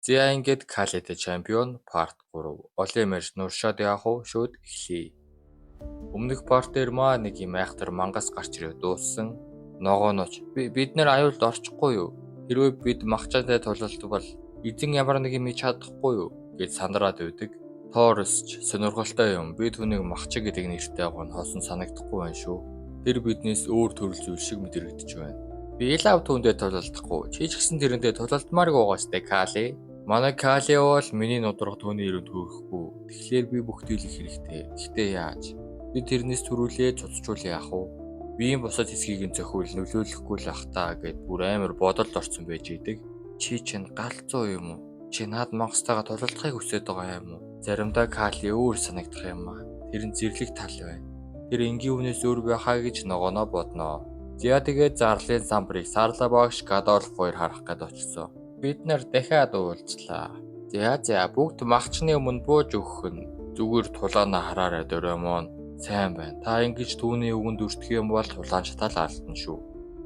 За ингээд Калитэй чемпион парт 3. Олон мэрж нуршаад яах вэ? Шүүд эхлэе. Өмнөх парт дээр маа нэг юм айхтар мангас гарч ирээ дууссан. Ногооноч бид нэр аюулд орчихгүй юу? Хэрвээ бид махчаатай тулалдвал эзэн ямар нэг юм хийж чадахгүй юу гэж сандраад байдаг. Тоорсч сонирхолтой юм. Би түүнийг махчаа гэдэг нэртэй гон хоосон санагдахгүй байна шүү. Тэр биднээс өөр төрөл зүйл шиг мэдрэгдэж байна. Би лав түүндээ тулалдахгүй. Чи ч гэсэн тэрэндээ тулалдмааргүй байгаа сте Кали. Манай Кали бол миний нудрах түүний өрөөнд хөрөхгүй. Тэгэхээр би бүх дийлэх хэрэгтэй. Гэхдээ яаж? Би тэрнээс төрүүлээ цуцчуул яах вэ? Биеийн бусад хэсгийг нь зохиол нөлөөлөхгүй л ах та гэд бүр амар бодолд орсон байж идэг. Чи чинь галзуу юм уу? Чи наад мангастайгаа тулалдахыг хүсэж байгаа юм уу? Заримдаа Кали өөр санагдах юм аа. Тэр нь зэрлэг тал байна. Тэр энгийн хүнээс өөр байхаа гэж ногооноо бодноо. Зя тэгээд зарлын самбарыг Сарла багш Гадолф хоёр харах гээд очсон. Бид нар дахиад уулзлаа. За бүгд махчны өмнө бууж өгөх нь зүгээр тулаана хараарай Доремон. Сайн байна. Та ингэж түүний үгэнд өртөх юм бол тулаанчтал алдна шүү.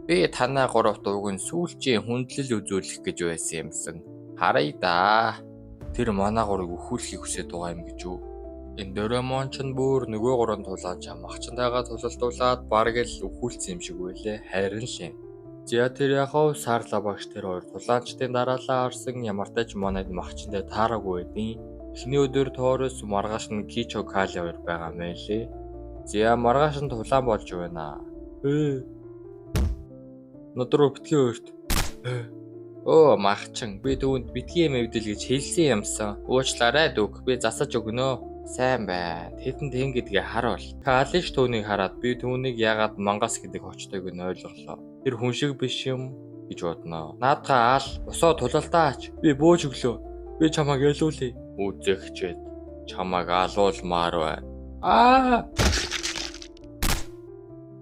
Би танай гуравт уг нь сүүлчийн хүндлэл үзүүлэх гэж байсан юмсан. Харъя да. Тэр манай гурыг өхүүлэхийг хүсэж байгаа юм гэж үү? Энэ Доремон ч бүр нөгөө гурван тулаанч махчантайгаа тулалдуулаад бараг л өхүүлсэн юм шиг байлээ. Харин шин. За тэр яхав Сарла багш тэр хоёр тулаанчдын дараалал харсан ямартай ч манайд махчтай таараагүй байдیں۔ Эхний өдөр Тоорос маргааш нь Кичо Кали хоёр байгаа мэлээ. За маргааш нь тулаан болж байна. Нудруу битгий хоёрт. Оо махчин би түүнд битгий мэвдэл гэж хэлсэн юмсан. Уучлаарай дүүг би засаж өгнө. Сайн байна. Тэдэнд хэн гэдгээ харуул. Калиш түүнийг хараад би түүнийг яагаад мангас гэдэг очтойг нь ойлголоо. Тэр хүн шиг биш юм гэж бодноо. Наадгаа аал босоо тулалдаач. Би бууж өглөө. Би чамайг ялуулъя. Үзэгчээд чамайг алуулмаар байна.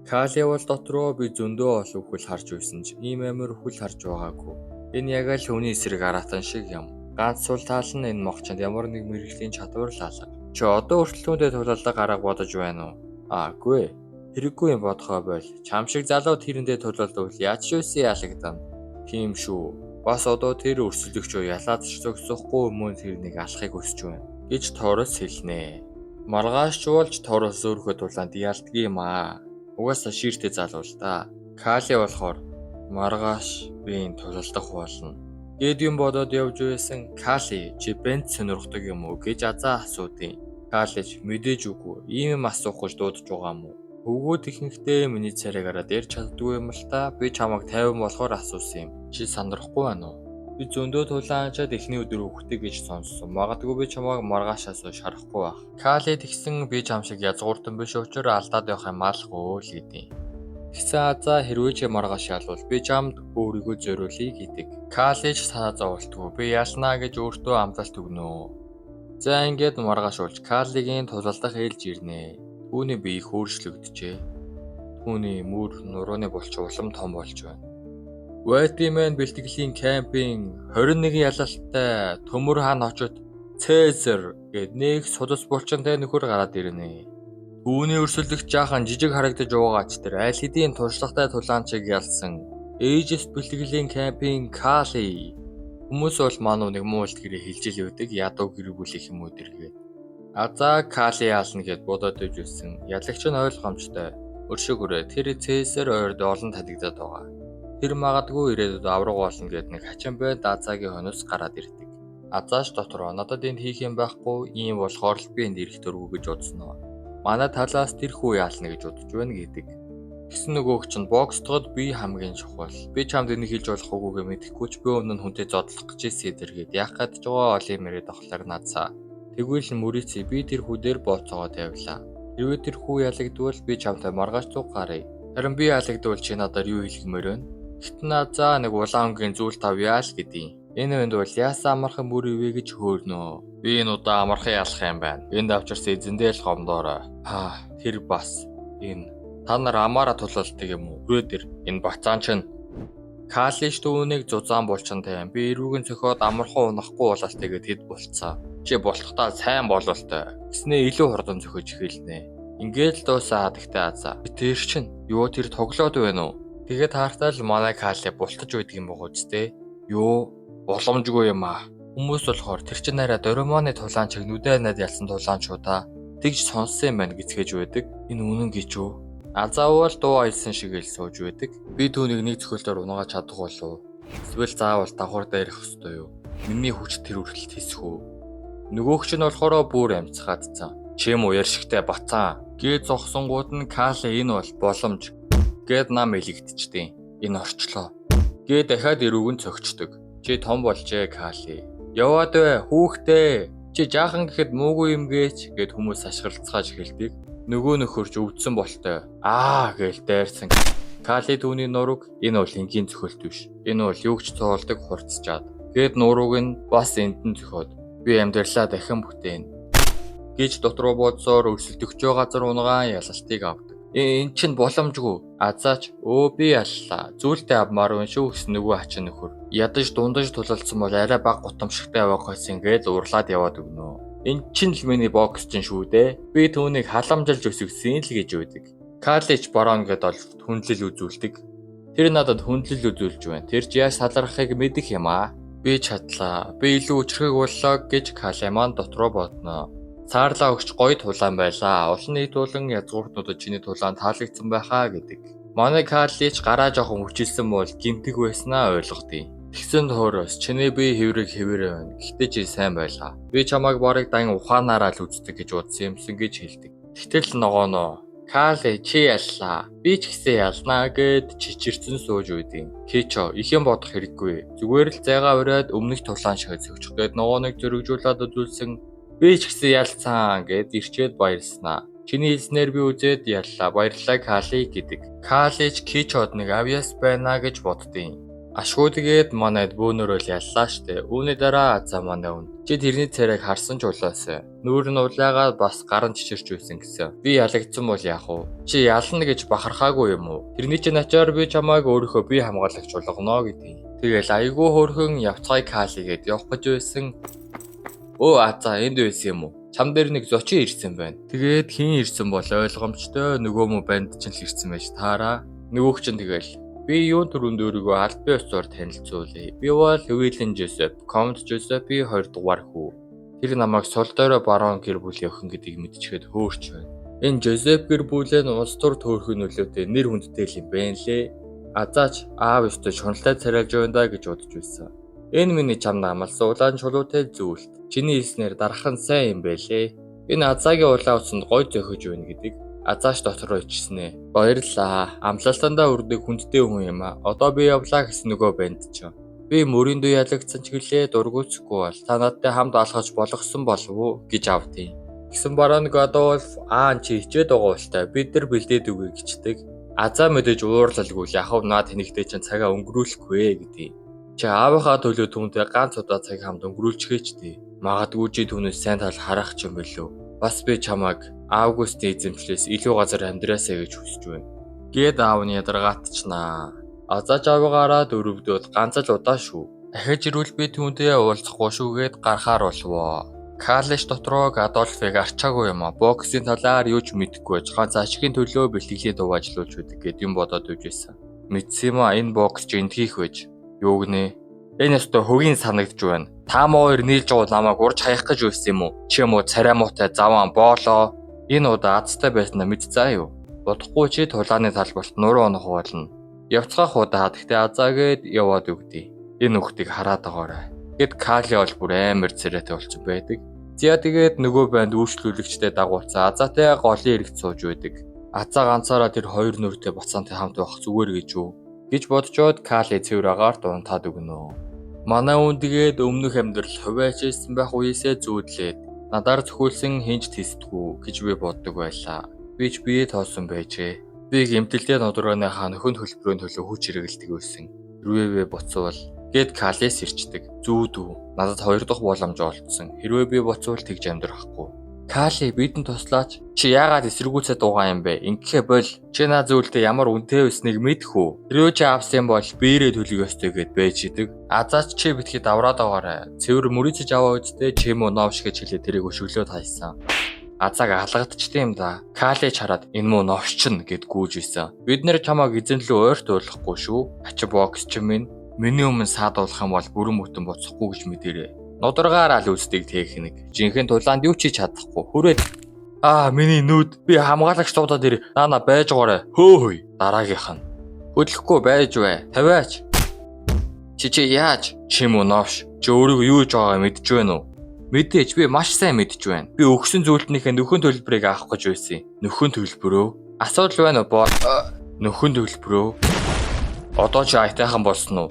Кали бол дотроо би зөндөө олон үхэл харж байсан ч ийм амар үхэл харж байгаагүй. Энэ яг л хүний эсрэг аратан шиг юм. Ганц сул тал нь энэ мохчонд ямар нэг мэрэгжлийн чадвар л алга. Чи одоо хүртэл түүндээ тулалдаг арга бодож байна уу? Аагүй. Хэрэггүй юм бодохоо бойл. Чам шиг залуу тэрэндээ тулалдвал яаж ч үсэн ялагдана. Тийм шүү. Бас одоо тэр өрсөлдөгч юу ялаад ч зогсохгүй мөн тэрнийг алахыг хүсэж байна гэж Торос хэлнэ. Маргааш ч болж Торос өөрхөө тулаанд ялдаг юм аа. Угаасаа шииртэй залуу л да. Кали болохоор маргааш би энэ тулалдах болно. Гэд юм бодоод явж байсан Кали чи бент сонирхдаг юм уу гэж азаа асуудیں۔ Калич мэдээж үгүй. Ийм асуух гэж дуудаж байгаа юм уу? Өвгөө ихэнхдээ миний царайгаараа дэрч чаддгүй юм л та. Би чамайг 50 болохоор асуусан юм. Чи сандрахгүй байна уу? Би зөндөө тулаанчаад эхний өдөр өгөхтэй гэж сонссон. Магадгүй би чамайг маргаашаас шарахгүй байх. Кали тэгсэн би чам шиг язгууртан биш учраас алдаад байх юм аалгүй л гэдэг. Тэгсэн азаа хэрвээ чи маргааш ялвал би чамд өөрийгөө зориулъя гэдэг. Калич санаа зовлтгүй. Би ялнаа гэж өөртөө амлалт өгнө. За ингээд маргааш уулж Калигийн тулалдах ээлж ирнэ. Түүний бие их өөрчлөгдөжээ. Түүний мөр нурууны булч улам том болж байна. Вайтимэн бэлтгэлийн кампинг 21 ялалттай төмөр хаан очоод Цэзэр гэд нэг судас булчинтай нөхөр гараад ирнэ. Түүний өрсөлдөх жаахан жижиг харагдаж байгаач тэр аль хэдийн туршлагатай тулаанчийг ялсан. Ээжэс бэлтгэлийн кампинг Кали. Хүмүүс бол мануу нэг муулт гэрээ хэлжил өгдөг ядуу гэр бүлийнх юм уу дэргээд. Азаа Кали яална гэд бодоод ижсэн. Ялагч нь ойлгомжтой. Өршөөгөрөө тэр Цэзэр ойрд олон танигдаад байгаа. Тэр магадгүй ирээдүйд авраг болно гэд нэг хачин байд Азаагийн хонос гараад ирдэг. Азааш дотроо надад энд хийх юм байхгүй ийм болохоор л би энд ирэх дөрвөө гэж бодсноо. Манай талаас тэр хүү яална гэж бодож байна гэдэг. Тэгсэн нөгөөх чинь бокстогод би хамгийн чухал. Би чамд энийг хэлж болох үгүйгээ мэдэхгүй ч би өмнө нь хүнтэй зодлох гэж сэтэргээд яах гэж байгаа олын мэрэд авахлаар надсаа. Тэгвэл мөрийцээ би тэр хүү дээр бооцоогоо тавилаа. Хэрвээ тэр хүү ялагдвал би чамтай маргааш цуг гарыг. Харин би ялагдвал чи надаар юу хэлгмээр вэ? Гэтэн азаа нэг улаан өнгийн зүйл тавьяа л гэдээ. Энэ үнд бол яасан амархан мөр ивэ гэж хөөрнөө. Би энэ удаа амархан ялах юм байна. Энд авчирсан эзэндээ л гомдоорой. Тэр бас энэ та нар амаараа тулалддаг юм уу? Өрөөдөр энэ бацаан чинь Калиш түүнийг зузаан булчинтай юм. Би эрүүгийн цохиод амархан унахгүй бололтой гэд хэд болцсон. Чи болохтаа сайн бололтой. Гэснээ илүү хурдан зөхөж эхэлнэ. Ингээд л дуусаа хадагтай азаа. Тэр чинь юу тэр тоглоод байна уу? Тэгээд хартаа л манай Кали бултаж үйдэг юм бохоо ч тээ. Юу боломжгүй юм аа. Хүмүүс болохоор тэр чинь арай Доремоны тулаан чиг нүдэ найд ялсан тулаан шүү та. Тэгж сонссон юм байна гэцгээж байдаг. Энэ үнэн гэж үү? Заавал дуу аялсан шиг л сууж байдаг. Би түүнийг нэг зөвхөлтөөр унгаж чадах болов уу? Эсвэл заавал давхар дээрх ёстой юу? Миний хүч тэр хүртэл тэсэх үү? Нөгөөх чинь болохоор бүр амцгаадцсан. Чи юм уу яршигтай бацаа. Гээ зогсонгууд нь Кале энэ бол боломж гэд нам илэгдчихдэг. Энэ орчлоо. Гээ дахиад эрүүгэн цогчдөг. Чи том болжээ Кале. Яваад бай хүүхдээ. Чи жаахан гэхэд муугүй юм гээч гэд хүмүүс ашиглацгааж эхэлдэг. Нөгөө нөхөрч өвдсөн болтой. Гээл дайрсан. Кале түүний нурууг энэ бол энгийн цохилт биш. Энэ бол юугч цоолдог хурцчаад. Гэд нурууг нь бас эндэн зөхиод би амьдралаа дахин бүтээн гэж дотроо бодсоор өрсөлдөгч газар унгаан ялалтыг авдаг. Эн чинь боломжгүй. Азаач би яллаа. Зүйлдээ авмаар вэ шүү гэсэн нөгөө хачин нөхөр. Ядаж дундаж тулалцсан бол арай баг гутамшигтай байх байсан гэж урлаад яваад өгнө. Эн чинь л миний бокс чинь шүү дээ. Би түүнийг халамжилж өсгсөн л гэж байдаг. Калеч барон гэдээ бол хүндлэл үзүүлдэг. Тэр надад хүндлэл үзүүлж байна. Тэр ч яаж салрахыг мэдэх юм аа. Би чадлаа. Би илүү өчрхөг боллоо гэж Кале маань дотроо бодно. Цаарлаа өгч гоё тулаан байлаа. Олон нийт болон язгууртнуудад чиний тулаан таалагдсан байхаа гэдэг. Манай Калеч гараа жоохон хүчилсэн бол гинтэг байснаа ойлгодیں۔ Тэгсэн тоороос чиний бие хэврэг хэвээрээ байна. Гэхдээ чи сайн байлаа. Би чамайг барыг дан ухаанаараа л үздэг гэж бодсон юмсан гэж хэлдэг. Тэгтэл ногооноо Кале чи яллаа. Би ч гэсэн ялнаа гэд чичирсэн сууж үйдیں۔ Кичо их юм бодох хэрэггүй. Зүгээр л зайгаа ураад өмнөх тулаан шиг зөгчих гээд ногооныг зөргижүүлээд үзүүлсэн. Би ч гэсэн ялцсан гэд ирчээд баярлснаа. Чиний хэлснээр би үзээд яллаа. Баярлалаа Кале гэдэг. Калеч Кичод нэг авьяас байна гэж боддیں۔ Ашгүй тэгээд манайд бөөнөрөө л яллаа штэ. Үүний дараа за манай үн. Чи тэрний царайг харсан ч улаасаа. Нүүр нь улаагаад бас гарын чичирч байсан гэсэн. Би ялагдсан бол яах вэ? Чи ялна гэж бахархаагүй юм уу? Тэрний чинь ачаар би чамайг өөрийнхөө бие хамгаалагч болгоно гэдэг. Тэгэл айгүй хөөрхөн явцгай Калегээд явах гэж байсан. Энд байсан юм уу? Чам дээр нэг зочин ирсэн байна. Тэгээд хэн ирсэн бол ойлгомжтой. Нөгөө мө банд ч л ирсэн байж таараа. Нөгөөх чинь тэгэл би юун түрүүнд өөрийгөө албан ёсоор танилцуулъя. Би бол Хөвилэн Жозеф, Комд Жозефи 2 дугаар хүү. Тэр намайг Солдорой барон гэр бүлийн охин гэдгийг мэдчихээд хөөрч байна. Энэ Жозеф гэр бүлээ нь улс төр төөрхөн нөлөөтэй нэр хүндтэй юм байна лээ. Азаач аав ёстой шунлаа царайлж байна гэж бодож байсан. Энэ миний чамд амлсан улаан чулуутай зүйлт. Чиний хэлснээр дарахан сайн юм байлээ. Энэ Азаагийн улаан усанд гой зөхөж байна гэдэг. Азааш дотроо ичснэ. Баярлаа. Амлалтандаа үрдэг хүндтэй хүн юм аа. Одоо би явлаа гэсэн нөгөө банд ч. Би мөрийн дүү ялагдсан ч гэлээ дургуйцгүй бол та надтай хамт алхаж болгосон болов уу гэж авдیں۔ Гэсэн барон Годолф чи хичээд байгаа болтой. Бид нар бэлдээд өгье гэждэг. Азаа мэдээж уурлалгүй яхав наа тэнэгтэй чинь цагаа өнгөрүүлэхгүй гэдэг. Чи аавынхаа төлөө түүнтэй ганц удаа цаг хамт өнгөрүүлчихээч дээ. Магадгүй чи түүнээс сайн тал харах ч юм болов. Бас би чамайг Августын эзэмшлээс илүү газар амьдраасаа гэж хүсэж байна. Гээд аав нь ядаргаатчнаа. Азаач аваагаараа дөрөвдөөд ганц л удаа шүү. Дахиж ирвэл би түүнтэй уулзахгүй шүүгээд гарахаар болвоо. Калеч дотроо Годолфыг арчаагүй юм аа. Боксийн талаар юу ч мэдэхгүй байж ганц ашигын төлөө бэлтгэлээ дуваажлуулж байдаг гэд юм бодоод үйжсэн. Мэдсэн юм аа энэ бокс ч эндгийх байж. Юу гинэ? Энэ өстө хөгийн санагдж байна. Та моор нийлж яваад намайг урж хаях гэж байсан юм уу? Чи юм уу царай муутай заван боолоо. Энэ удаа азтай байснаа мэд заа юу. Бодохгүй чи тулааны талбарт нуруу онох болно. Явцгаах удаа гэхдээ азаагээд яваад өгдөө. Энэ хүүхдийг хараад байгаарай. Гэт Кале бол бүр амар царайтай болчихсон байдаг. Зя тэгээд нөгөө банд үйлчлүүлэгчтэй дагуулсан азаатай голын эргэж сууж байдаг. Азаа ганцаараа тэр хоёр нүртэй бацаантай хамт байх зүгээр гэж үү гэж бодчоод Кале цэвэр агаар дунтаад өгнө. Манай үн тэгээд өмнөх амьдрал хувиачсан байх үеэсээ зүүдлээд надаар зөвхөлсөн хинж тэсдэггүй гэж би боддог байлаа. Би ч бие тоосон байжээ. Би гэмтэлтэй нодорооныхаа нөхөн төлбөрийн төлөө хүч хэрэгэлдэг байсан. Хэрвээ би буцвал гэд Калес ирчдэг. Зүүдүү. Надад 2 дахь боломж олдсон. Хэрвээ би буцвал тэгж амьдрахгүй. Кале бидэнд туслаач. Чи яагаад эсэргүүцээд байгаа юм бэ? Ингэхэ бол чи наа зүйлдээ ямар үнэтэй байсныг мэдэх үү? Хэрвээ чи авсан бол биерээ төлөх ёстой гэд байж идэг. Азаач чи битгий давраад байгаарай. Цэвэр мөрөцөж аваа үсттэй чи юм уу новш гэж хэлээ тэрийг өшөглөөд хайсан. Азааг алгадчихдээ юм да. Кале чараад энэ муу новш чинь гэд гүүж исэн. Бид нэр чамааг эзэнлөө ойрт уулахгүй шүү. Ачи бокс ч минь миний өмнө саадуулах юм бол бүрэн бүтэн боцохгүй гэж мэдэрээ. Нударгаараа л үздэг техник. Жинхэнэ тулаанд юу ч хийж чадахгүй. Хүрээд миний нүд би хамгаалагч дуудаад ир. Наана байж гоорой. Хөөй. Дараагийнх нь. Хөдлөхгүй байж бай. Тавиач. Чи яаж? Чим үү новш. Чи өөрийгөө юу хийж байгааг мэдж байна уу? Мэдээж би маш сайн мэдж байна. Би өгсөн зүйлийнхээ нөхөн төлбөрийг авах гэж байсан. Нөхөн төлбөрөө? Асуудал байна уу? Нөхөн төлбөрөө? Одоо чи айтайхан болсон уу?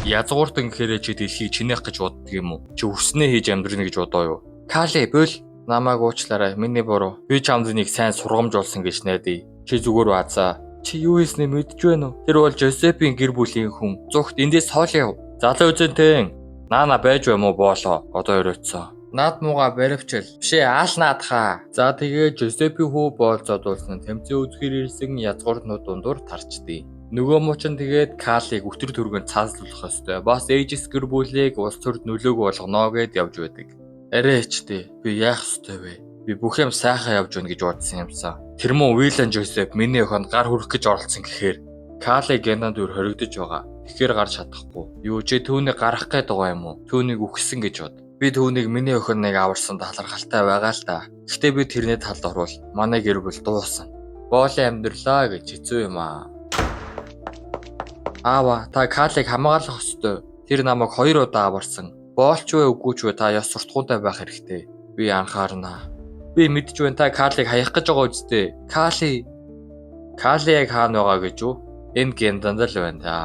Язгууртан гэхээрээ чи дэлхийг чинээх гэж боддог юм уу? Чи өснөө хийж амьдрна гэж бодоо юу? Кали бөл намайг уучлаарай. Миний буруу. Би чамд нэг сайн сургамжуулсан гэж найдаа. Чи зүгээр баазаа. Чи юу хийснээ мэдж байна уу? Тэр бол Жозепийн гэр бүлийн хүн. Зүгт эндээс хоол яв. Залуу үзэнтэй. Наана байж байна уу боолоо? Одоо өрөөцсөн. Наад мууга баривчил. Бишээ аал наадхаа. За тэгээ Жозепийн хүү боолцоодуулсан тэмцээн үзэхээр ирсэн язгууртнууд дундуур тарчдээ. Нөгөө мууч нь тэгээд Калиг өтөр түргэн цааслуулах ёстой. Бас ээжис гэр бүлийг улс төрд нөлөөг болгоно гэд явж байдаг. Арайчтэй. Би яах ёстой вэ? Би бүх юм сайхан явж байна гэж бодсон юмсан. Тэр мөн Уильям Жозеф миний охинд гар хүрэх гэж оролцсон гэхээр Калиг генанд дөр хоригдож байгаа. Тэгэхээр гарч чадахгүй. Юу ч түүнийг гарах гээд байгаа юм уу? Түүнийг үхсэн гэж бод. Би түүнийг миний охиныг аварсан талархалтай байгаа л да. Гэхдээ би тэрний талд орвол манай гэр бүл дуусан. Боолын амьдралаа гэж хэцүү юм аа. Аава, та Калиг хамгаалах ёстой. Тэр намайг 2 удаа аварсан. Боолч вэ үгүй ч вэ та ёс суртахуунтай байх хэрэгтэй. Би анхаарнаа. Би мэдж байна та Калиг хаях гэж байгаа үстэй. Кали яг хаана байгаа гэж үү? Энэ генданд л байна да.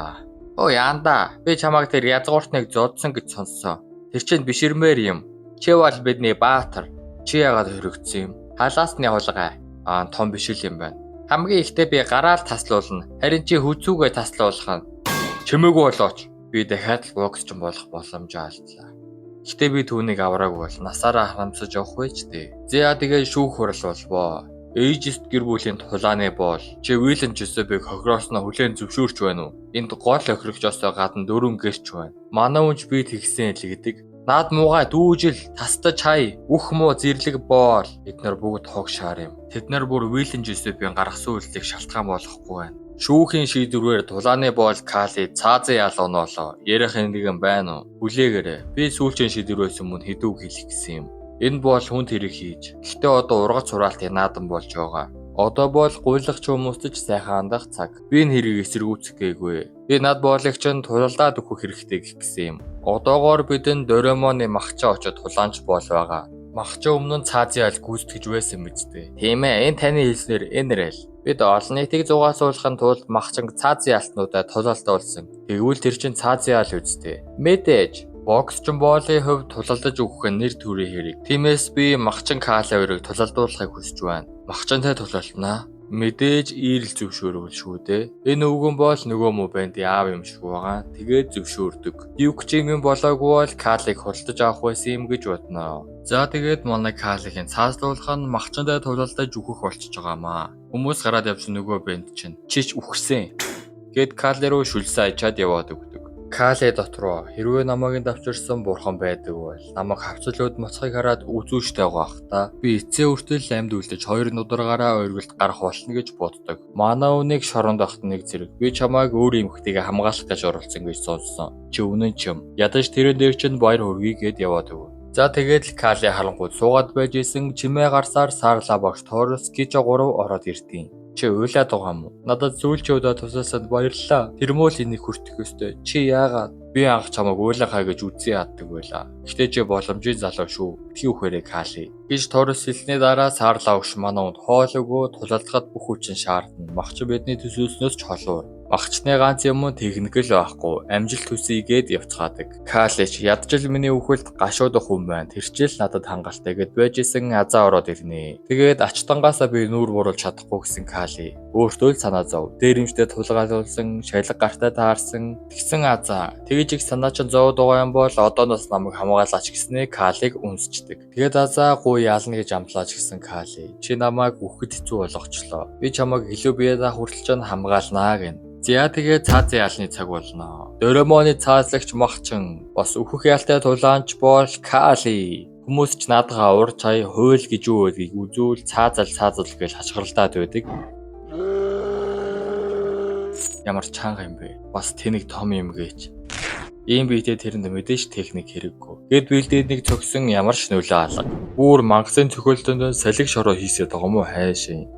Ой яанда. Би чамайг тэр язгууртныг зодсон гэж сонссоо. Тэр чинь биширмээр юм. Чи бол бидний баатар. Чи яагаад хоригдсон юм? Халаасны хулгай. Том биш л юм байна. Хамгийн ихтэй би гараал таслуулна. Харин чи хүзүүгээ таслуулах нь. Чимээгүй болооч. Би дахиад л боксч болох боломжоо алдлаа. Гэтэ би түүнийг авраагүй бол насаараа харамсаж явах байж тээ. За тэгээ шүүх хурал болбоо. Ээжист гэр бүлийн тулааны боол. Чи Уильям Жозефийг хохироосноо хүлээн зөвшөөрч байна уу? Энд гол хохирогчоосоо гадна 4 гэрч байна. Манай үнж би тэгсэн л гэдэг. Наад муугай дүүжил, тастаж хай, үх муу зэрлэг боол. Эднэр бүгд хог шаар юм. Тэд нар бүр Уильям Жозефийн гаргасан үйлдэлийг шалтгаан болгохгүй байна. Шүүхийн шийдвэрээр тулааны боол Кали цаазын ял оноолоо. Ярих нэгэн байна уу? Хүлээгээрэй. Би сүүлчийн шийдвэрээс өмнө хэдүүг хэлэх гэсэн юм. Энэ бол хүнд хэрэг хийж. Гэхдээ одоо ургац сураалтын наадан болж байгаа. Одоо бол гуйлагч хүмүүстэж сайхан хандах цаг. Би энэ хэргийг эсэргүүцэх гээгүй. Би над боолыг чинь тулалдаад өгөх хэрэгтэй гэх гэсэн юм. Одоогоор бидэнд Доремоны махчаа очоод тулаанч боол байгаа. Махчаа өмнө нь цаазын ял гүйцэтгэж байсан мэт дээ. Тийм ээ, энэ таны хэлснээр энэрэл. Бид олон нийтийг зугаасуулахын тулд махчин цаазын ялтнуудаа тулалдуулсан. Тэгвэл тэр чинь цаазын ял үстэй. Мэдээж боксчин боолын хувьд тулалдаж өгөх нь нэр төрийн хэрэг. Тиймээс би махчин Кали хоёрыг тулалдуулахыг хүсэж байна. Махчинтай тулалднаа. Мэдээж ийл зөвшөөрвөл шүү дээ. Энэ өвгөн бол нөгөө муу бэнди аав юм шиг байгаа. Тэгээд зөвшөөрдөг. Юкчигийн болоогүй бол Калиг худалдаж авах байсан юм гэж бодноо. За тэгээд манай Калигийн цааслуулах нь махчинтай тулалдаж өгөх болчихж байгаамаа. Хүмүүс гараад явсан нөгөө бэнд чинь чич үхсэн. Гэт Кали руу шүлсэн ачаад яваад өгдөг. Кали дотроо хэрвээ намайг давчирсан бурхан байдаг бол намайг хавцлууд моцхыг хараад үзүүштэй байгаа ах та. Би эцээ хүртэл амьд үлдэж 2 нударгаараа ойрголт гарах болно гэж боддог. Манай үнийг шоронд ахт нэг зэрэг би чамайг өөр эмхтэйгээ хамгаалах гэж оролцсон гэж сонссон. Чи үнэн ч юм. Ядаж тэрэн дээр чинь баяр хүргэе гэд яваад өг. За тэгээд л Кали харангуй суугаад байж исэн чимээ гарсаар Сарла багш Торос гэж 3 ороод ирдیں۔ Чи уйлаад байгаа юм уу? Надад сүүлчийн удаа тусаасанд баярлалаа. Тэр мөл энийг хүртэх ёстой. Чи яагаад? Би анх чамайг уйлах хай гэж үзье яддаг байлаа. Гэхдээ чи боломжийн залуу шүү. Битгий үхээрээ Кали. Гэж Торос хэлсний дараа Сарла багш манай унд хоол өгөө тулалдахад бүх хүчин шаардна. Махч бидний төсөөснөөс ч холуур. Багчны ганц юм техник л байхгүй. Амжилт хүсье-гээд явцгаадаг. Кали ч ядчил миний үхэлд гашуудах хүн байна. Тэр чил надад хангалттай гэд байж исэн азаа ороод ирнэ. Тэгээд ачтангаасаа би нүүр буруулж чадахгүй гэсэн Кали. Өөртөө л санаа зов. Дээрэмжтэй тулгаалуулсан, шалга гартаа таарсан. Тэгсэн азаа. Тэгж их санаа чинь зовоод байгаа юм бол одооноос намайг хамгаалаач гэснээ Калиг үнсчдэг. Тэгээд азаа гуй яална гэж амлаач гэсэн Кали. Чи намайг үхэхэд хэцүү болгочлоо. Би чамайг илүү биедээ хүртэлж хамгаалнаа гэн. За тэгээ цаазын яалны цаг болно. Доремоны цаазлагч махчин бас өөхөх яалтай тулаанч бол Кали. Хүмүүс ч наадгаа ур чай хуйл гэж юу гэдгийг үзүүл цаазал гэж хачгарлаад байдаг. Ямар чанга юм бэ? Бас тэнэг том юм гээч. Ийм биетэй тэрэнд мэдээж техник хэрэггүй. Гэд бэлдээднийг цогсон ямар ч нөлөө алга. Бүр мангасан цохиолтонд салхи шороо хийсээд байгаа юм уу хайшин.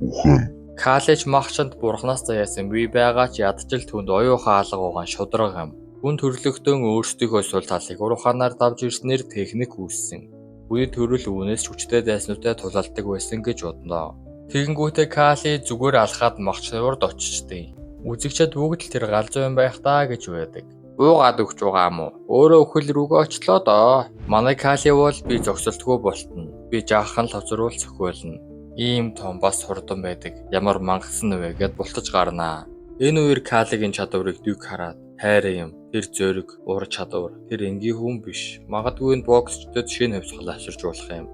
Үхэн. Калеж махчанд бурхнаас заяасан бие байгаа ч ядчил түнд оюухан алга угаан шудраг юм. Хүн төрлөختөн өөрсдийнхөө сул талыг уруханаар давж ирснээр техник үүссэн. Хүний төрөл үүнээс хүчтэй дайснуудтай тулалдаг байсан гэж бодноо. Тэгэнгүүтээ Кали зүгээр алхаад махчны урд очижтэй. Үзэгчид бүгд л тэр галзуу юм байх таа гэж байдаг. Уугаад өгч байгаа юм уу? Өөрөө өхөл рүүгээ очлоо доо. Манай Кали бол би зогсолтгүй болтно. Би жаахан л хоцруул цохиолно. Ийм том бас хурдан байдаг. Ямар мангасан вэ гэд бултаж гарнаа. Энэ үеэр Калигийн чадварыг дүүг хараад хайраа юм. Тэр зөрөг, ур чадвар, тэр энгийн хүн биш. Магадгүй энэ боксчдод шинэ хөвсгөл авчирч болох юм.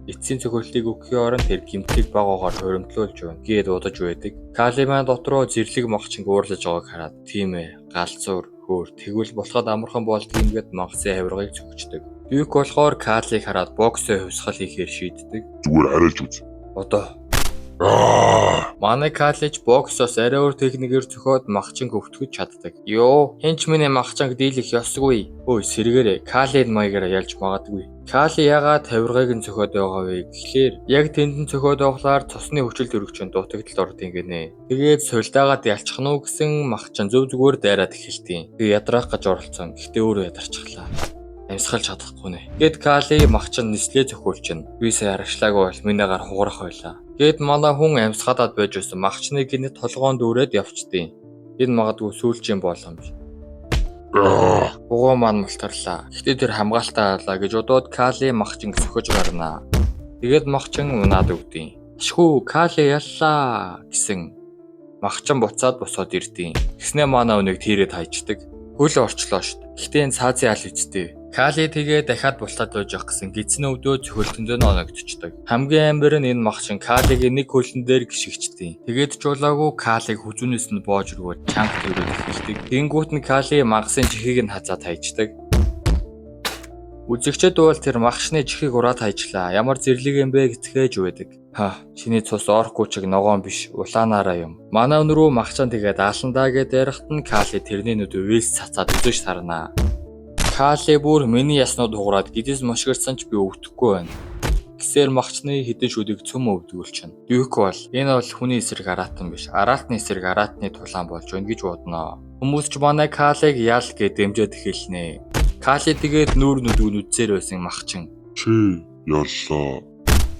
Эцсийн цохиолтыг өгөхийн оронд тэр гимтгийг багаагаар хуримтлуулж байна. Гээд удаж байдаг. Кали маань дотроо зэрлэг махчин уурлаж байгааг хараад тийм ээ, галзуур, хөөр тэгвэл болоход амархан болдгийм гэд мангасан хавиргыг цогчдөг. Дүүк болохоор Калиг хараад боксоо хөвсгөл хийхээр шийддэг. Зүгээр хараач үз. Одоо манай Калич боксоос арай өөр техникээр зөхиод махчин хөвтгөж чаддаг. Йоо, хинч миний махчанг дийлэх ёсгүй. Ой, сэргээрээ Калин маягаар ялж магадгүй. Кали ягаад тавиргыг нь зөхиод байгаа вэ гэхлээр яг тэнд нь зөхиод байглаар цусны хүчил төрөгчөнд дутагдалд ордын гинэ. Тэгээд сулдаагаад ялчих нь уу гэсэн махчин зөв зүгээр дайраад эхэлтийн. Би ядраах гэж оролцсон. Гэхдээ өөрөө ядарчихлаа. Амьсгалж чадахгүй нэ. Гэт Кали махчин нислээ зөхиулчихна. Би сая аргачлаагүй бол минийгаар хугарах байлаа. Гэт манай хүн амьсгалаад байж байсан махчны гинэ толгоонд дүүрээд явчдیں۔ Энэ магадгүй сүүлчийн боломж. Угоо маань мултарлаа. Гэхдээ тэр хамгаалалтаа алаа гэж удаад Кали махчин зөхөж гарнаа. Тэгээд махчин унаад өгдیں۔ Ашгүй Кали яллаа гэсэн. Махчин буцаад босоод ирдیں۔ Тэгснээ манай өнийг тийрээд хайчдаг. Хөл орчлоо шít. Гэхдээ энэ цаазын аль үсттэй. Кали тэгээ дахиад бултаад байж явах гэсэн гидсэн өвдөө цохилтөнд оногдчихдаг. Хамгийн амбар нь энэ махчин Калигийн нэг хөлн дээр гიშгчдیں۔ Тэгээд жуулаагүй Калиг хүзүүнээс нь боож өргөөд чанга төрөд эхэлдэг. Тэнгүүт нь Кали магасын чихийг нь хазаад хайчдаг. Үзэгчд бол тэр махчны чихийг ураад хайчлаа. Ямар зэрлэг юм бэ гэцгээж байдаг. Чиний цус орхгүй чиг ногоон биш, улаанаараа юм. Манай өнрөө махчан тэгээд ааландаа гэд ярихт нь Кали тэрний нүд өвөөс цацаад үзэж сарнаа. Кали бүр миний яснууд хугараад гидээс мошгирсан ч би өвдөхгүй байна. Гисээр махчны хідэн шүдийг цөм өвдгүүлчихнэ. Дүүк бол энэ бол хүний эсрэг араатан биш. Араатны эсрэг араатны тулаан болж байна гэж бодноо. Хүмүүс ч манай Калиг ял гэд дэмжиж эхэлнэ. Кали тэгээд нүүр нүдүүн үдсээр байсан махчин. Чи яллаа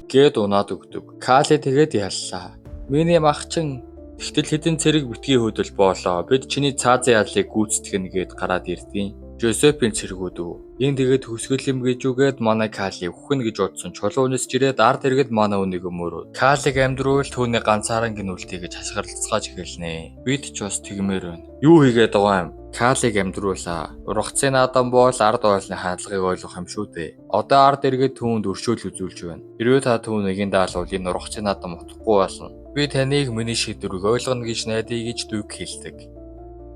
Гэд унаад өгдөг. Кали тэгээд яллаа. Миний махчин тэгтэл хідэн цэрэг битгий хөдөл боолоо. Бид чиний цаазын ялыг гүйцэтгэнэ гэд гараад ирдیں۔ Жозефийн цэргүүд үү. Энэ тэгээд хөсгөл юм гэж үгээд манай Кали үхэн гэж бодсон чулуунаас жирээд ард иргэд манай үнийг өмөрөө. Калиг амьдруул түүний ганцаараа гинүүлтий гэж хасгарлцгааж эхэлнэ. Бид ч бас тэгмээр байна. Юу хийгээд байгаа юм? Калиг амьдруулаа. Ургацын адам бол ард ойлны хандлагыг ойлгох юм шүү дээ. Одоо ард иргэд түүнд өршөөл үзүүлж байна. Хэрвээ та түүнийг даалвал энэ ургацын адам утахгүй болно. Би таныг миний шийдвэрийг ойлгоно гэж найдая гэж дүүк хэлдэг.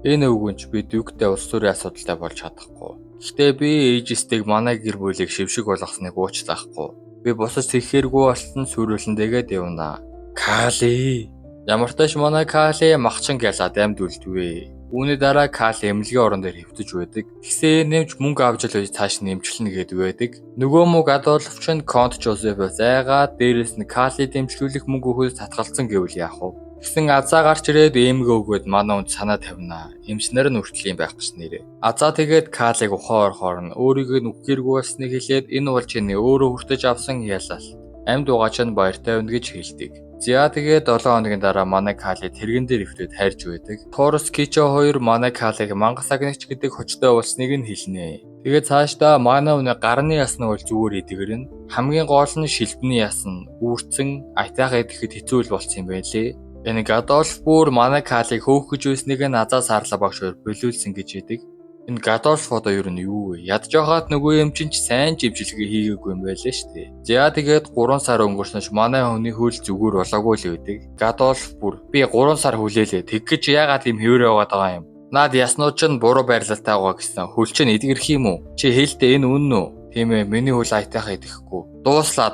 Энэ үгүнч би дүүктэй улс төрийн асуудалтай болж чадахгүй. Гэхдээ би ээжэстийг манай гэр бүлийг шившиг болгосныг уучлахгүй. Би босож тэхээргүй болсон сүрүүлэндээгээд явна. Кали. Ямар ч тааш манай Кали махчин гялаад амьд үлдвэ. Үүний дараа Кали эмнэлгийн орон дээр хэвтэж байдаг. Тэгсээ нэмж мөнгө авч л цааш нэмчлэнэ гээд байдаг. Нөгөө мөг Адольф ч Конт Жозеф зайгаад дээрэс нь Кали дэмжлүүлэх мөнгө өгөхөд татгалцсан гэвэл яах вэ? Тэгсэн азаа гарч ирээд эмгээ өгөөд манай үнд санаа тавина. Эмчнэр нь хүртэл юм байх гэж нэрээ. Азаа тэгээд Калиг ухаан орохоор нь өөрийгөө нүхгэргүй болсныг хэлээд энэ бол чиний өөрөө хүртэж авсан ялал. Амьд угаач нь баяртай байна гэж хэлдэг. За тэгээд 7 хоногийн дараа манай Кали тэрэгэн дээр өвдөд хайрж байдаг. Торос Кичо 2 манай Калиг мангас агнагч гэдэг хочтой болсныг нь хэлнэ. Тэгээд цаашдаа манай үнэ гарны ясны бол зүгээр идэгэрнэ. Хамгийн гол нь шилбэний ясн үүрцэн айтайгаа идэхэд хэцүү болсон юм байлээ. Энэ Гадольф бүр манай Калиг хөөх гэж байсныг нь азаас харлаа багш өөр болиулсан гэж хэлдэг. Энэ Гадольф одоо юу нь юу вэ? Ядж байгаад нөгөө юм чинь сайн живжилгээ хийгээгүй юм байлаа шүү дээ. За тэгээд 3 сар өнгөрснөж манай хүний хөл зүгээр болоогүй л байдаг. Гадольф бүр би 3 сар хүлээлээ. Тэг гэж яагаад юм хэврээ яваад байгаа юм? Наад яснууд ч буруу байрлалтай байгаа гэсэн. Хөл чинь эдгэрх юм уу? Чи хэлдэ энэ үнэн үү? Тийм ээ, миний хөл айтайхаа идэхгүй. Дууслаа,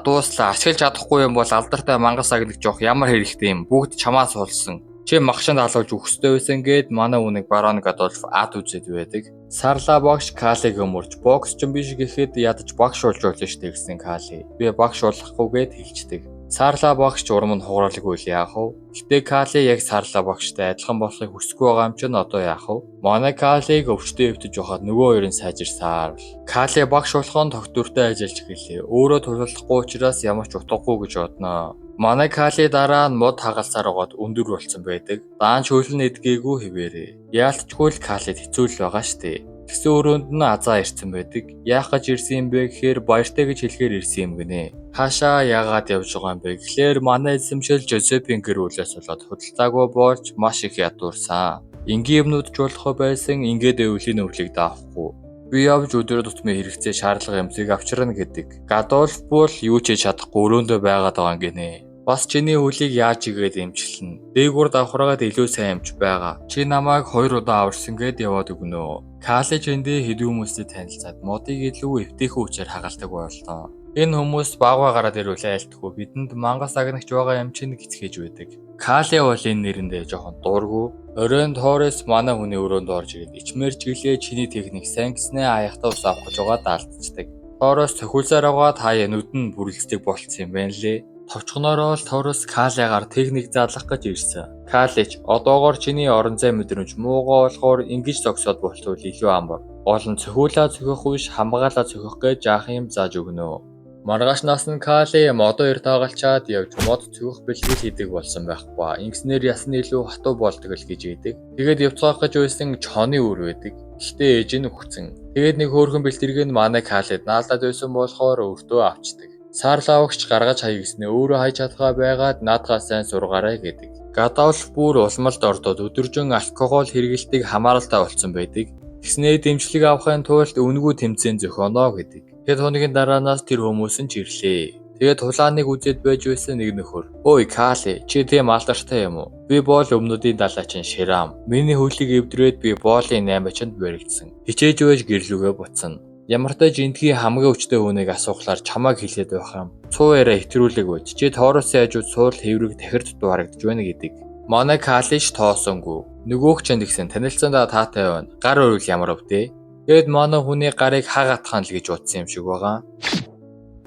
ашиглаж чадахгүй юм бол алдартай мангас агныг жоох ямар хэрэгтэй юм? Бүгд чамаас суулсан. Чи махшинд алуулж өгөх ёстой байсан гэд манай үнийг Барон Гадолф ад үзээд байдаг. Сарла багш Калиг өмөрч бокс ч юм биш гэхэд ядаж багш болж болно штэ гэсэн Кали. Би багш болохгүйгээд хэлцдэг. Сарла багш урам нь хугаралгүй л яах вэ? Гэтэ Кали яг Сарла багштай адилхан болохыг хүсэхгүй байгаа юм чинь одоо яах вэ? Манай Калиг өвчтөе өвтөж байхад нөгөө хоёрын сайжирсаар. Кали багш болохон тогтвортой ажиллаж эхэллээ. Өөрөө тулалдахгүй учраас ямар ч утгагүй гэж бодноо. Манай Кали дараа нь мод хагалсаар байгаад өндөр болсон байдаг. Даанч хөлн эдгээгүй хэвээрээ. Яалтчгүй л Калид хэцүү л байгаа штэ. Тэгсэн өрөөнд нь азаа ирсэн байдаг. Яах гэж ирсэн юм бэ гэхээр баяртай гэж хэлэхээр ирсэн юм гинэ. Хаашаа яагаад явж байгаа юм бэ гэхээр манай эзэмшил Жозепийн гэр бүлээс болоод худалдаагүй болж маш их ядуурсан. Энгийн юмнууд ч болох байсан ингээд өвлийн өвлийг даахгүй. Би явж өдөр тутмын хэрэгцээ шаардлага юмсыг авчирна гэдэг. Гадолф бол юу ч хийж чадахгүй өрөөндөө байгаад байгаа юм гинэ. Бас чиний хөлийг яаж игээд эмчилнэ. Дээгүүр давхраагаад илүү сайн эмч байгаа. Чи намайг 2 удаа аварсан гэд яваад өгнө. Калич эндээ хэдэн хүмүүстэй танилцаад модыг илүү эвтэйхэн хүчээр хагалдаг боллоо. Энэ хүмүүс багваа гараад ирвэл айлтгүй бидэнд мангас агнагч байгаа юм чинь гисгэж байдаг. Кали бол энэ нэрэндээ жоохон дуургүй. Оройн Торрес манай хүний өрөөнд орж ирээд ичмэр чиглээ чиний техник сайн гэснээ аяхтаа ус авах гэж байгаа даалтцдаг. Торрес цохиулсаар байгаа хаяа нүд нь бүрэлддэг болцсон юм байна лээ. Товчгоноороо л Торрес Калигаар техник задлах гэж ирсэн. Калич одоогоор чиний орон зай мэдрэмж муугаа болохоор ингэж зогсоод болтвол илүү амар. Гол нь цохиулаа цохих биш хамгаалаа цохих гэж яах юм зааж өгнө. Маргааш насны Кали модоо эрт хагалчаад явж мод цогох бэлтгэл хийдэг болсон байхгүй. Ингэснээр ясны илүү хатуу болдог л гэж ээдэг. Тэгээд явцгаах гэж байсан чоны үр байдаг. Гэхдээ ээж нь өгцөн. Тэгээд нэг хөөрхөн бэлтгэрийг манай Калид наалдаад байсан болохоор өртөө авчдаг. Сарлавагч гаргаж хай гэснээр өөрөө хайж чадгаа байгаад наадгаа сайн сургаарай гэдэг. Гадолф бүр улмалд ордоод өдөржин алкогол хэрэглэдэг хамааралтай болсон байдаг. Тэгснээр дэмжлэг авахын тулд өнгөө тэмцээн зохионоо гэдэг. Тэгэд хоногийн дараанаас тэр хүмүүс нь ирлээ. Тэгээд тулааныг үзээд байж байсан нэг нөхөр. Ой Кали, чи тийм алдартай юм уу? Би бол өмнөдийн далайчин Ширам. Миний хөлийг эвдрээд би боолын 8-нд баригдсан. Хичээж байж гэрлүүгээ буцсан. Ямартай жинтгий хамгийн өвчтэй хүнийг асуухлаар чамааг хэлээд байх юм. Цуу яриа хэтрүүлэг байж. Чи Торросын хажууд суул хэврэг тахир дутуу харагдаж байна гэдэг. Манай Калич тоосонгүй. Нөгөөх ч гэсэн танилцсандаа таатай байна. Гар өрөөл ямар өвдөө? Тэгэд манай хүний гарыг хагатхан л гэж утсан юм шиг байгаа.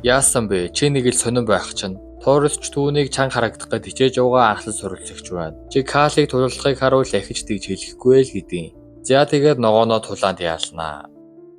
Яасан бэ? Чи нэг л сонирн байх чинь. Торрес ч түүнийг чанга харагдах гэж хичээж явгаа анхлан суралцагч байна. Чи Калиг тулалдахыг харуул ахиж тэгж хэлэхгүй л гэдیں۔ За тэгээд ногооноо тулаанд яалнаа.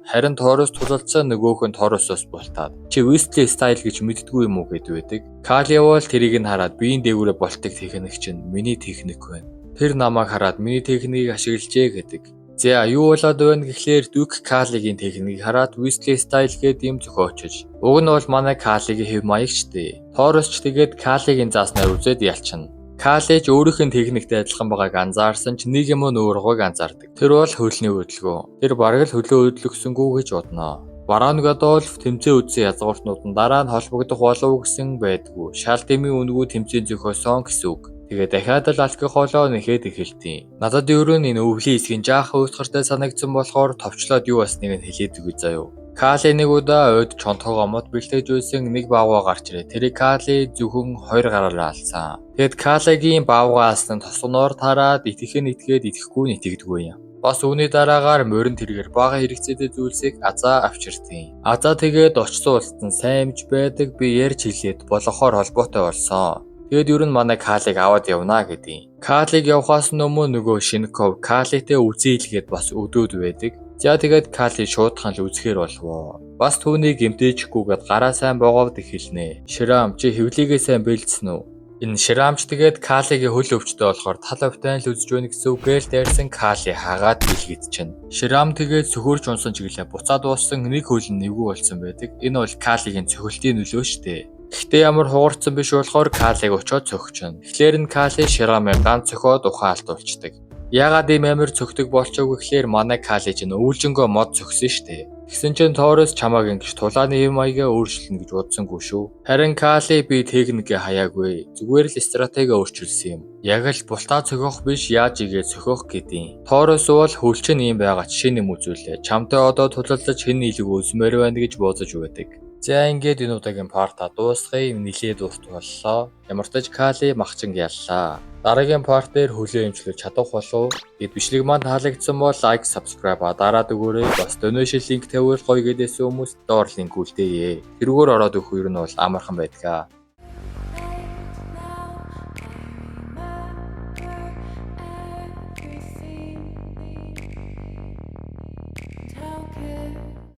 Харин Торрес тулалдсан нөгөөх нь Торресоос бултаад. Чи Weasley style гэж мэддгүй юм уу гэд байдаг. Кали бол тэрийг нь хараад биеийн дээгүүрээ болтыг техник чинь миний техник байна. Тэр намайг хараад миний техникийг ашиглажээ гэдэг. За юу болоод байна гэхлээр Duke Калигийн техникийг хараад Weasley style гээд юм зохиочж. Уг нь бол манай Калигийн хэв маягчтэй. Торрес ч тэгээд Калигийн зааснаар үзээд ялчна. Калич өөрийнх нь техниктэй адилхан байгааг анзаарсан ч нэг юм өөргөөг анзаардаг. Тэр бол хөлний хөдөлгөөн. Тэр бараг л хөлөө хөдлөсөнгүү гэж бодноо. Барон Гадолф тэмцээн үдсэн язгууртнууд нь дараа нь холбогдох болов гэсэн байдгүй. Шал дэмий үнгүү тэмцээн зохиосон гэсэн үг. Тэгээ дахиад л алкоголоо нэхэд эхэлтий. Надад өөрөө энэ өвлийн хэсгийн жаахан уйтгартай санагдсан болохоор товчлоод юу басныг нь хэлээд үгүй заяа. Кали нэг удаа ойд чонтгоо мод бэлтгэж байсан нэг баавгаа гарч ирээ. Тэр Кали зөвхөн 2 гараараа алсан. Тэгэд Калигийн баавгаа алсан тосгоноор тараад itгээд итгэхгүй итгэдэггүй юм. Бас үүний дараагаар морин тэргээр бага хэрэгцээтэй зүйлсийг азаа авчиртیں۔ Азаа тэгээд очсон улсад нь сайн эмч байдаг би ярьж хэлээд болохоор холбоотой болсон. Тэгэд ер нь манай Калиг аваад явнаа гэдیں۔ Калиг явхаас өмнө нөгөө Шинков Калитэй үзий хэлгээд бас өдөөд байдаг. За тэгээд Кали шуудхан л үзэхэр болвоо. Бас түүнийг гэмтээчихгүйгээд гараа сайн боговд эхэлнэ. Ширам чи хөвлийгээ сайн бэлдсэн үү? Энэ Ширамч тэгээд Калигийн хөл өвчтэй болохоор тал овтайн л үзэж байна гэсэн үгээр дайрсан Кали хагаад билгийд чинь. Ширам тэгээд сөхөрч унсан чиглэлээ буцаад дууссан нэг хөл нь нэвгүй болсон байдаг. Энэ бол Калигийн цохилтын нөлөө штэ. Гэхдээ ямар хугарцсан биш болохоор Калиг очоод цохчихно. Тэгэхээр нь Кали Ширамыг ганц цохоод ухаан алдуулцдаг. Ягаад ийм амир цогтөг болчихог гэхлээр манай Калич нь үүлжингөө мод цогсон штэ. Тэгсэн чинь Торрес чамааг ингэж тулааны хэм маягаа өөрчлөнө гэж бодсонгүй шүү. Харин Кали би техникээ хаяагүй. Зүгээр л стратеги өөрчилсөн юм. Яг л бултаа цогох биш яаж игээд цохох гэдیں۔ Торрес бол хөлчин юм байгаа жишээ нэм үзүүлээ. Чамтай одоо тулалдаж хэн илүү үзмээр байна гэж бодож байдаг. За ингээд энэ удаагийн парта дуусгая. Нилээд урт боллоо. Ямар ч тач Кали махчин яллаа. Дараагийн part дээр хүлээн эмчлэж чадах болов. Гэд бичлэг маань таалагдсан бол лайк, subscribe дараад өгөөрэй. Бас donation link тавиул гоё гэдээсэн хүмүүс доор линк үлдээе. Тэрүүгээр ороод өгөх юм бол амархан байдаг.